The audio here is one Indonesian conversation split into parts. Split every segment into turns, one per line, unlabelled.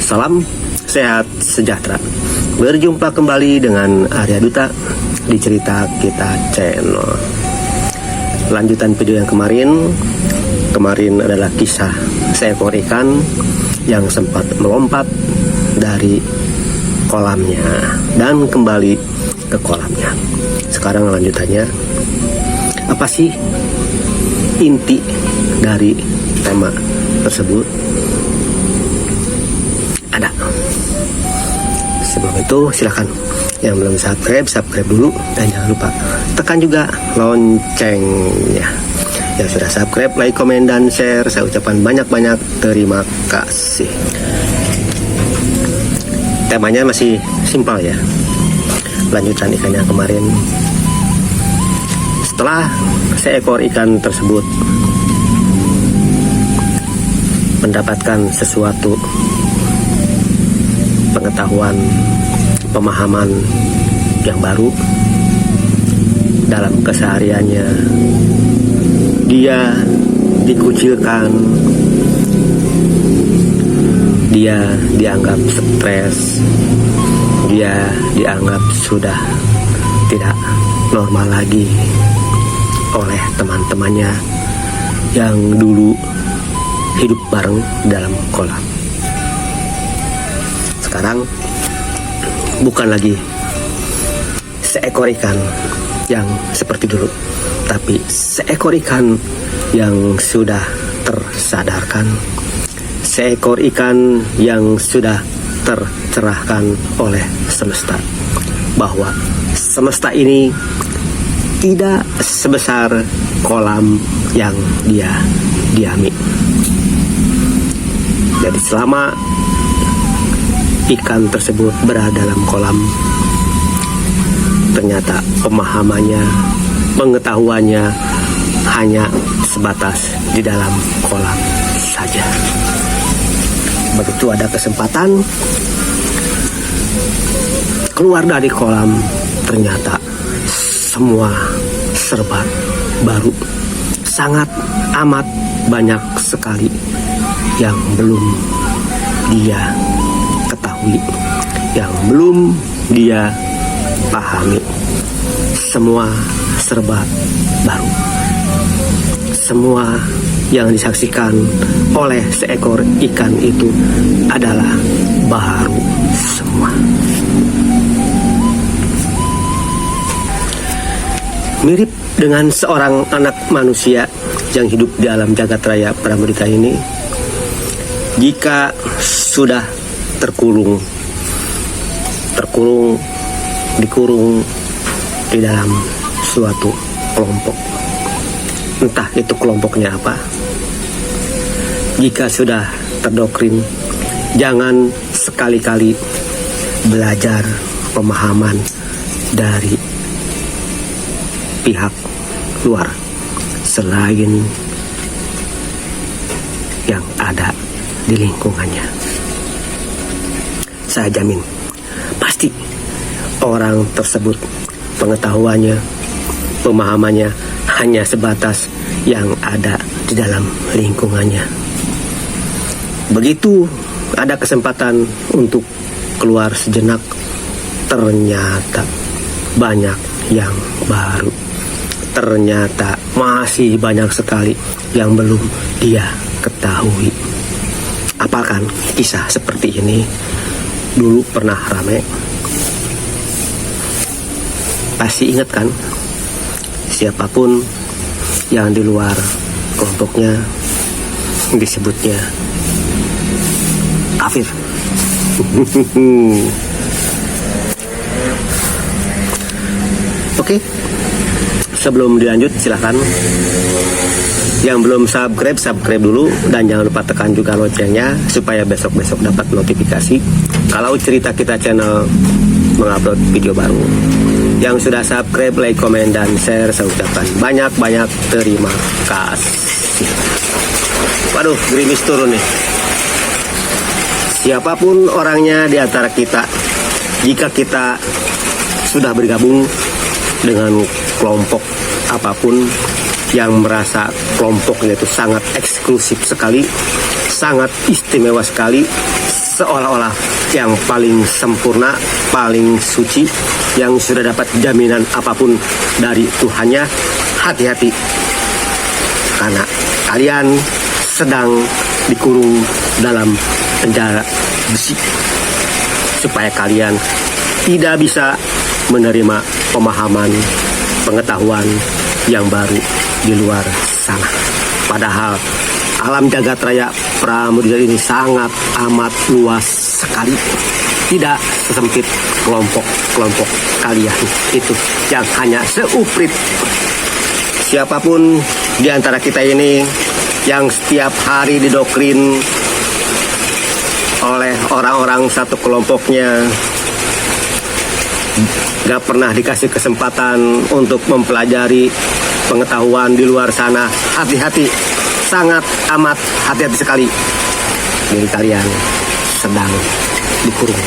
Salam sehat sejahtera. Berjumpa kembali dengan Arya Duta di Cerita Kita Channel. Lanjutan video yang kemarin adalah kisah seekor ikan yang sempat melompat dari kolamnya dan kembali ke kolamnya. Sekarang lanjutannya, apa sih inti dari tema tersebut? Ada. Sebelum itu silahkan yang belum subscribe dulu, dan jangan lupa tekan juga loncengnya. Yang sudah subscribe, like, komen, dan share, saya ucapkan banyak-banyak terima kasih. Temanya masih simpel ya, lanjutan ikan yang kemarin. Setelah seekor ikan tersebut mendapatkan sesuatu pengetahuan, pemahaman yang baru dalam kesehariannya, dia dikucilkan, dia dianggap stres, dia dianggap sudah tidak normal lagi oleh teman-temannya yang dulu hidup bareng dalam kolam. Sekarang bukan lagi seekor ikan yang seperti dulu, tapi seekor ikan yang sudah tersadarkan, seekor ikan yang sudah tercerahkan oleh semesta, bahwa semesta ini tidak sebesar kolam yang dia diami. Jadi selama ikan tersebut berada dalam kolam, ternyata pemahamannya, pengetahuannya hanya sebatas di dalam kolam saja. Begitu ada kesempatan keluar dari kolam, ternyata semua serba baru. Sangat amat banyak sekali yang belum dia ketahui, yang belum dia pahami. Semua serba baru. Semua yang disaksikan oleh seekor ikan itu adalah baru semua. Mirip dengan seorang anak manusia yang hidup di alam jagat raya Pramudita ini, jika sudah dikurung di dalam suatu kelompok, entah itu kelompoknya apa. Jika sudah terdoktrin, jangan sekali-kali belajar pemahaman dari pihak luar selain yang ada di lingkungannya. Saya jamin pasti orang tersebut pengetahuannya, pemahamannya hanya sebatas yang ada di dalam lingkungannya. Begitu ada kesempatan untuk keluar sejenak, ternyata banyak yang baru. Ternyata masih banyak sekali yang belum dia ketahui. Apakah kisah seperti ini dulu pernah rame? Pasti ingat kan? Siapapun yang di luar kelompoknya disebutnya kafir. Oke, sebelum dilanjut silahkan yang belum subscribe dulu, dan jangan lupa tekan juga loncengnya supaya besok-besok dapat notifikasi kalau Cerita Kita Channel mengupload video baru. Yang sudah subscribe, like, komen, dan share, saya ucapkan banyak-banyak terima kasih. Waduh, gerimis turun nih. Siapapun orangnya di antara kita, jika kita sudah bergabung dengan kelompok apapun yang merasa kelompoknya itu sangat eksklusif sekali, sangat istimewa sekali, seolah-olah yang paling sempurna, paling suci, yang sudah dapat jaminan apapun dari Tuhannya. Hati-hati, karena kalian sedang dikurung dalam penjara besi, supaya kalian tidak bisa menerima pemahaman, pengetahuan yang baru di luar sana. Padahal alam jagat raya Pramudya ini sangat amat luas sekali. Tidak sesempit kelompok-kelompok kalian itu yang hanya seuprit. Siapapun di antara kita ini yang setiap hari didoktrin oleh orang-orang satu kelompoknya, gak pernah dikasih kesempatan untuk mempelajari pengetahuan di luar sana. Hati-hati, sangat amat hati-hati sekali. Diri kalian sedang dikurung,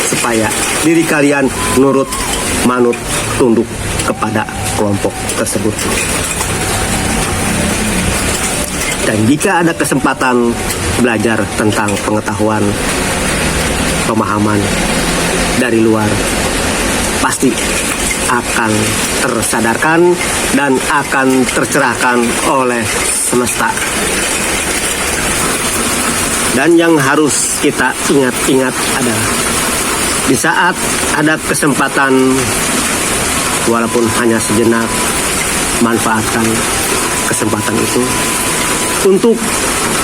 supaya diri kalian nurut, manut, tunduk kepada kelompok tersebut. Dan jika ada kesempatan belajar tentang pengetahuan, pemahaman dari luar, pasti akan tersadarkan dan akan tercerahkan oleh semesta. Dan yang harus kita ingat-ingat adalah di saat ada kesempatan, walaupun hanya sejenak, manfaatkan kesempatan itu untuk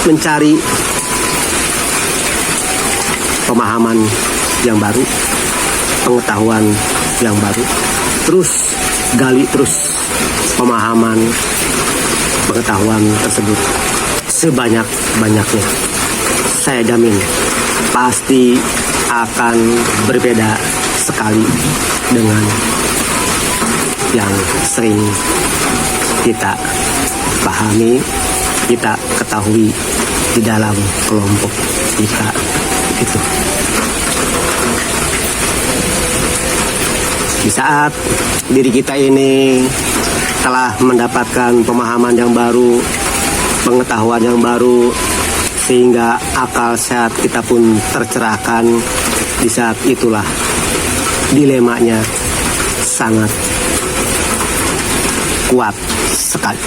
mencari pemahaman yang baru, pengetahuan yang baru. Terus gali terus pemahaman, pengetahuan tersebut sebanyak-banyaknya. Saya jamin pasti akan berbeda sekali dengan yang sering kita pahami, kita ketahui di dalam kelompok kita itu. Di saat diri kita ini telah mendapatkan pemahaman yang baru, pengetahuan yang baru, sehingga akal sehat kita pun tercerahkan, di saat itulah dilemanya sangat kuat sekali.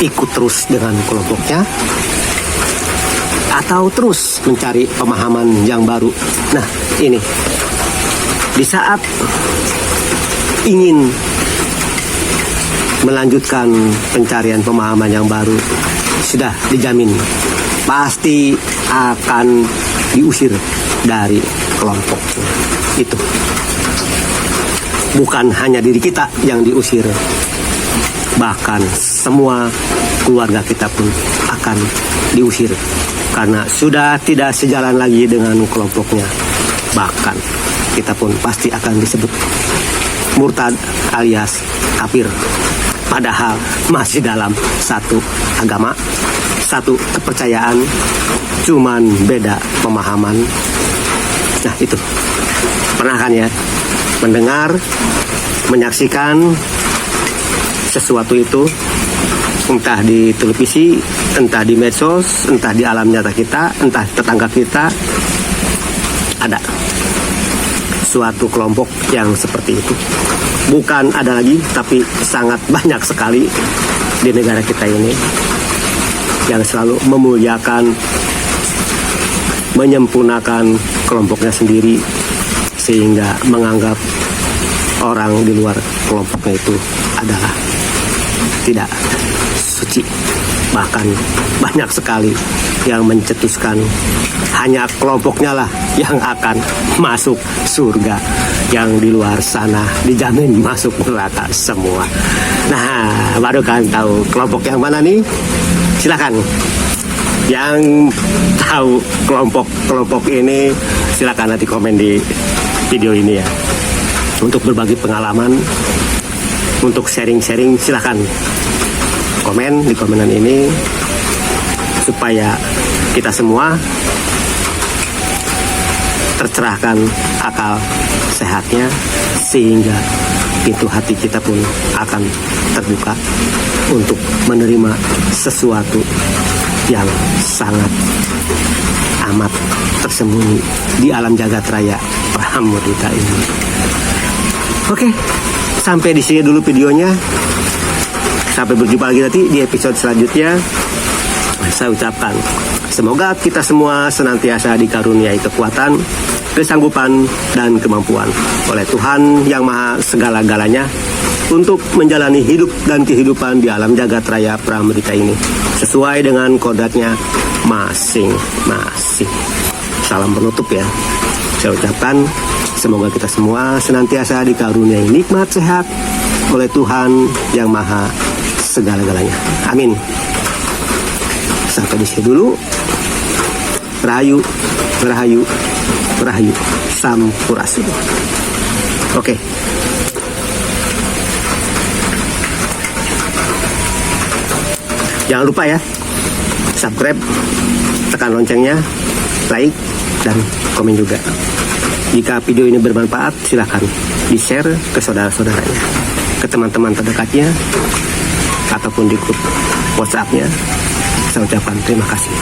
Ikut terus dengan kelompoknya, atau terus mencari pemahaman yang baru. Nah, ini di saat ingin melanjutkan pencarian pemahaman yang baru, sudah dijamin pasti akan diusir dari kelompok itu. Bukan hanya diri kita yang diusir, bahkan semua keluarga kita pun akan diusir, karena sudah tidak sejalan lagi dengan kelompoknya. Bahkan kita pun pasti akan disebut murtad alias kafir, padahal masih dalam satu agama, satu kepercayaan, cuman beda pemahaman. Nah, itu pernah kan ya mendengar, menyaksikan sesuatu itu, entah di televisi, entah di medsos, entah di alam nyata kita, entah tetangga kita, ada suatu kelompok yang seperti itu. Bukan ada lagi, tapi sangat banyak sekali di negara kita ini yang selalu memuliakan, menyempurnakan kelompoknya sendiri, sehingga menganggap orang di luar kelompoknya itu adalah tidak suci. Bahkan banyak sekali yang mencetuskan hanya kelompoknya lah yang akan masuk surga, yang di luar sana dijamin masuk neraka semua. Nah, baru kan tahu kelompok yang mana nih? Silakan yang tahu kelompok ini, silakan nanti komen di video ini ya, untuk berbagi pengalaman, untuk sharing-sharing. Silakan komen di komenan ini, supaya kita semua tercerahkan akal sehatnya, sehingga pintu hati kita pun akan terbuka untuk menerima sesuatu yang sangat amat tersembunyi di alam jagat raya Pramudita ini. Oke, sampai di sini dulu videonya. Sampai berjumpa lagi nanti di episode selanjutnya. Saya ucapkan semoga kita semua senantiasa dikaruniai kekuatan, kesanggupan, dan kemampuan oleh Tuhan Yang Maha Segala-galanya untuk menjalani hidup dan kehidupan di alam jagat raya Pramudita ini sesuai dengan kodratnya masing-masing. Salam penutup ya. Saya ucapkan semoga kita semua senantiasa dikaruniai nikmat sehat oleh Tuhan Yang Maha Segala-galanya. Amin. Sampai di sini dulu. Rahayu, rahayu, rahayu. Sampurasun. Oke. Jangan lupa ya, subscribe, tekan loncengnya, like, dan komen juga. Jika video ini bermanfaat, silahkan di-share ke saudara-saudaranya, ke teman-teman terdekatnya, ataupun di grup WhatsApp-nya. Saya ucapkan terima kasih.